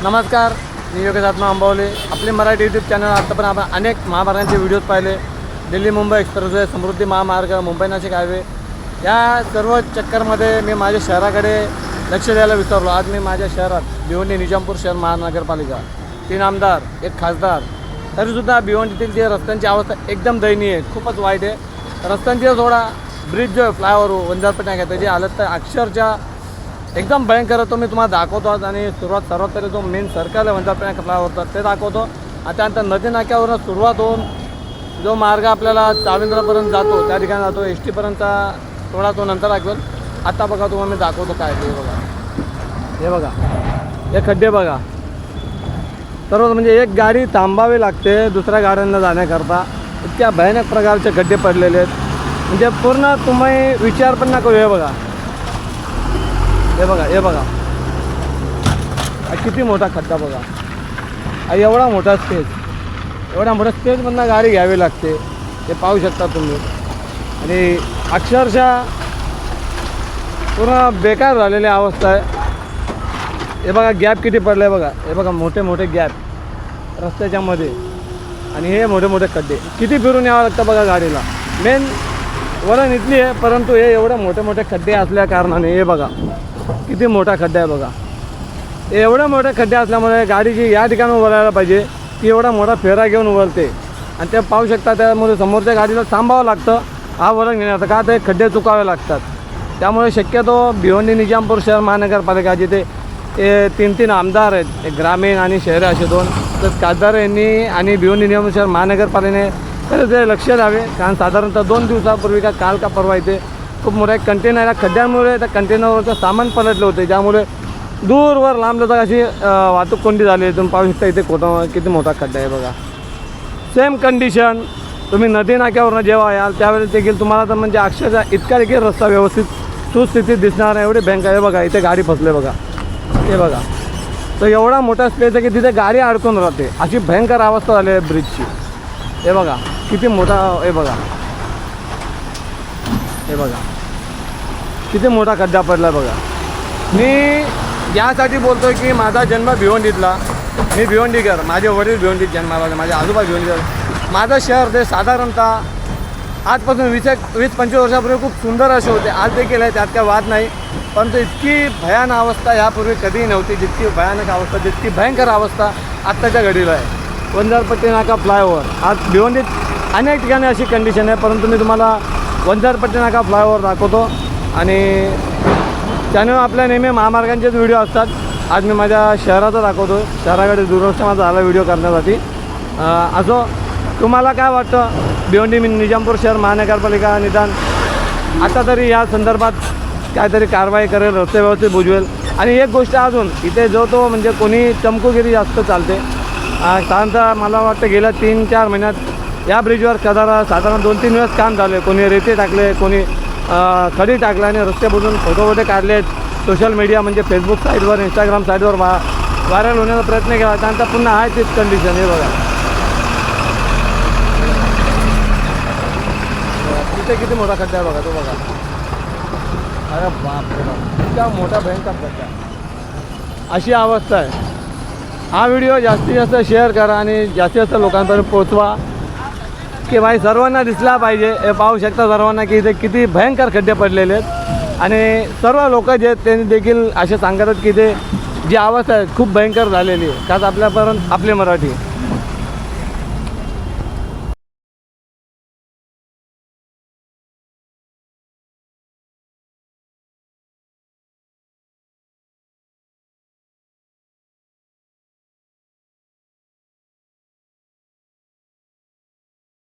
नमस्कार, मी योगेश आत्मा अंबावले. आपले मराठी यूट्यूब चॅनल आतापर्यंत आपण अनेक महामार्गांचे व्हिडिओज पाहिले. दिल्ली मुंबई एक्सप्रेसवे, समृद्धी महामार्ग, मुंबई नाशिक हायवे, या सर्व चक्करमध्ये मी माझ्या शहराकडे लक्ष द्यायला विसरलो. आज मी माझ्या शहरात भिवंडी निजामपूर शहर महानगरपालिका, 3 आमदार, 1 खासदार, तरीसुद्धा भिवंडीतील जे रस्त्यांची अवस्था एकदम दयनीय आहे, खूपच वाईट आहे. रस्त्यांची थोडा ब्रिज जो आहे फ्लायओव्हर वंजारपेठ आहे त्याची हालत तर अक्षरशः एकदम भयंकर. तो मी तुम्हाला दाखवतो आज. आणि सर्वात तरी जो मेन सर्कल आहे वंजारपेठ फ्लायओव्हरचा ते दाखवतो. त्यानंतर नदी नाक्यावरून सुरुवात होऊन जो मार्ग आपल्याला चाविंद्रापर्यंत जातो त्या ठिकाणी जातो, एस टीपर्यंतचा थोडा तो नंतर दाखवेल. आता बघा तुम्हाला मी दाखवतो काय ते बघा. हे बघा, हे खड्डे बघा. सर्व म्हणजे एक गाडी थांबावी लागते दुसऱ्या गाड्यांना जाण्याकरता. इतक्या भयानक प्रकारचे खड्डे पडलेले आहेत, म्हणजे पूर्ण तुम्ही विचार पण नको. हे बघा, हे बघा, हे बघा, किती मोठा खड्डा बघा. एवढा मोठा स्पेस, एवढा मोठा स्पेसमधनं गाडी घ्यावी लागते, हे पाहू शकता तुम्ही. आणि अक्षरशः पूर्ण बेकार झालेली अवस्था आहे. हे बघा गॅप किती पडलं आहे बघा. हे बघा मोठे मोठे गॅप रस्त्याच्यामध्ये, आणि हे मोठे मोठे खड्डे. किती फिरून यावं लागतं बघा गाडीला. मेन वरण इथली आहे, परंतु हे एवढे मोठे मोठे खड्डे असल्या कारणाने हे बघा किती मोठा खड्डा आहे बघा. एवढे मोठे खड्डे असल्यामुळे गाडीची या ठिकाणी उभारायला पाहिजे की एवढा मोठा फेरा घेऊन उभारते. आणि ते पाहू शकता, त्यामुळे समोरच्या गाडीला थांबावं लागतं हा वळण घेण्याचं. का ते खड्डे चुकावे लागतात. त्यामुळे शक्यतो भिवंडी निजामपूर शहर महानगरपालिका जिथे 3 आमदार आहेत, एक ग्रामीण आणि शहरी असे 2, तर खासदार यांनी आणि भिवंडी निजामपूर शहर महानगरपालिकेने तर ते लक्ष द्यावे. कारण साधारणतः 2 दिवसापूर्वी काल का परवा इथे खूप मोठा एक कंटेनर या खड्ड्यांमुळे त्या कंटेनरवरचं सामान पलटलं होते, ज्यामुळे दूरवर लांब लचक अशी वाहतूक कोंडी झाली. तुम्ही पाहू शकता इथे किती मोठा खड्डा आहे बघा. सेम कंडिशन तुम्ही नदी नाक्यावरनं जेव्हा याल त्यावेळेस देखील तुम्हाला तर म्हणजे अक्षरशः इतका देखील रस्ता व्यवस्थित सुस्थितीत दिसणार नाही, एवढी भयंकर आहे बघा. इथे गाडी फसले बघा, हे बघा. तर एवढा मोठा स्पेस आहे की तिथे गाडी अडकून राहते, अशी भयंकर अवस्था झाली आहे ब्रिजची. हे बघा किती मोठा, हे बघा, हे बघा किती मोठा खड्डा पडला आहे बघा. मी यासाठी बोलतो आहे की माझा जन्म भिवंडीतला, मी भिवंडीकर, माझे वडील भिवंडीत जन्माला, माझे आजोबा भिवंडीकर. माझं शहर ते साधारणतः आजपासून 20-25 वर्षापूर्वी खूप सुंदर असे होते. आज देखील आहे, त्यात काय वाद नाही. परंतु इतकी भयानक अवस्था ह्यापूर्वी कधीही नव्हती. जितकी भयानक अवस्था, जितकी भयंकर अवस्था आत्ताच्या घडीला आहे. वंजारपट्टी नाका फ्लायओव्हर, आज भिवंडीत अनेक ठिकाणी अशी कंडिशन आहे, परंतु मी तुम्हाला वंजारपट्टी नाका फ्लायओव्हर दाखवतो. आणि चॅनल आपल्या नेहमी महामार्गांचेच व्हिडिओ असतात. आज मी माझ्या शहराचा दाखवतो. शहराकडे दुर्लक्ष माझा झाला व्हिडिओ करण्यासाठी. असो, तुम्हाला काय वाटतं भिवंडी निजामपूर शहर महानगरपालिका निदान आता तरी या संदर्भात काहीतरी कारवाई करेल, रस्ते व्यवस्थित बुजवेल. आणि एक गोष्ट अजून, इथे जो तो म्हणजे कोणी चमकोगिरी जास्त चालते. साधारणतः मला वाटतं गेल्या 3-4 महिन्यात या ब्रिजवर साधारण 2-3 वेळेस काम झाले. कोणी रेते टाकले, कोणी खडी टाकले आणि रस्ते बुजून फोटो काढले आहेत. सोशल मीडिया म्हणजे फेसबुक साईटवर, इंस्टाग्राम साईटवर व्हायरल होण्याचा प्रयत्न केला. त्यानंतर पुन्हा आहे तीच कंडिशन. हे बघा तिथे किती मोठा खड्डा आहे बघा, तो बघा. अरे बापरे बाप, इतका मोठा भयंकर खड्डा, अशी अवस्था आहे. हा व्हिडिओ जास्तीत जास्त शेअर करा आणि जास्तीत जास्त लोकांपर्यंत पोचवा की भाई सर्वांना दिसला पाहिजे. हे पाहू शकता सर्वांना की इथे किती भयंकर खड्डे पडलेले आहेत. आणि सर्व लोक जे आहेत त्यांनी देखील असे सांगतात की इथे जी अवस्था आहे खूप भयंकर झालेली आहे. खास आपल्यापर्यंत आपली मराठी